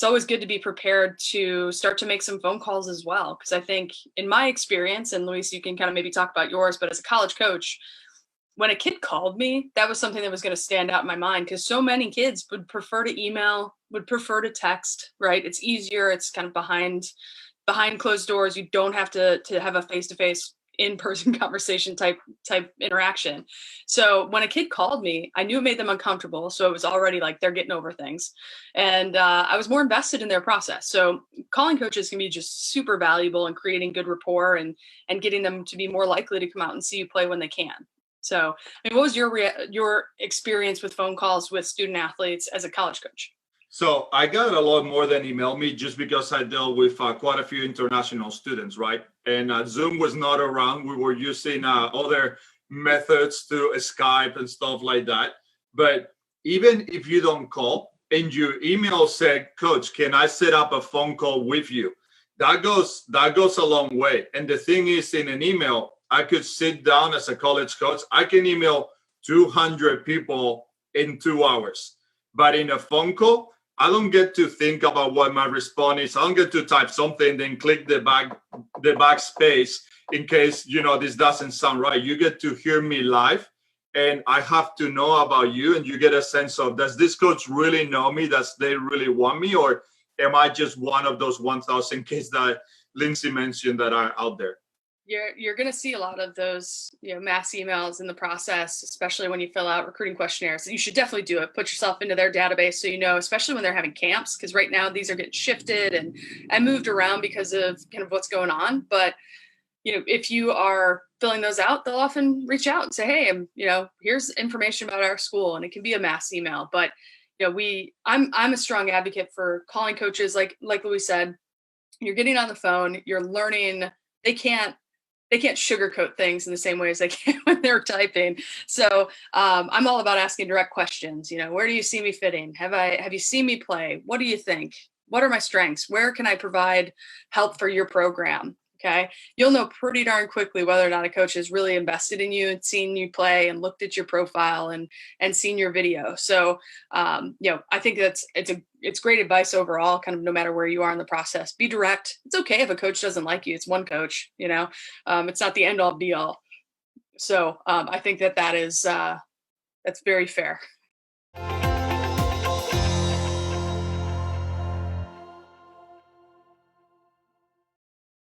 it's always good to be prepared to start to make some phone calls as well. Because I think in my experience, and Luis, you can kind of maybe talk about yours, but as a college coach, when a kid called me, that was something that was going to stand out in my mind because so many kids would prefer to email, would prefer to text, right? It's easier. It's kind of behind closed doors. You don't have to have a face-to-face in-person conversation type interaction. So when a kid called me, I knew it made them uncomfortable. So it was already like they're getting over things. And I was more invested in their process. So calling coaches can be just super valuable in creating good rapport and getting them to be more likely to come out and see you play when they can. So, I mean, what was your experience with phone calls with student athletes as a college coach? So I got a lot more than email me just because I dealt with quite a few international students, right? And Zoom was not around. We were using other methods to Skype and stuff like that. But even if you don't call and your email said, Coach, can I set up a phone call with you? That goes a long way. And the thing is, in an email, I could sit down as a college coach. I can email 200 people in 2 hours. But in a phone call, I don't get to think about what my response is. I don't get to type something, then click the backspace in case, this doesn't sound right. You get to hear me live, and I have to know about you, and you get a sense of, does this coach really know me? Does they really want me? Or am I just one of those 1,000 kids that Lindsay mentioned that are out there? You're going to see a lot of those, mass emails in the process, especially when you fill out recruiting questionnaires. You should definitely do it. Put yourself into their database so especially when they're having camps, because right now these are getting shifted and moved around because of kind of what's going on. But if you are filling those out, they'll often reach out and say, "Hey, here's information about our school," and it can be a mass email. But I'm a strong advocate for calling coaches, like Louis said. You're getting on the phone. You're learning. They can't sugarcoat things in the same way as they can when they're typing. So I'm all about asking direct questions. Where do you see me fitting? Have you seen me play? What do you think? What are my strengths? Where can I provide help for your program? Okay. You'll know pretty darn quickly whether or not a coach is really invested in you and seen you play and looked at your profile and seen your video. So, I think it's great advice overall, kind of no matter where you are in the process. Be direct. It's okay if a coach doesn't like you. It's one coach, it's not the end all be all. So I think that's very fair.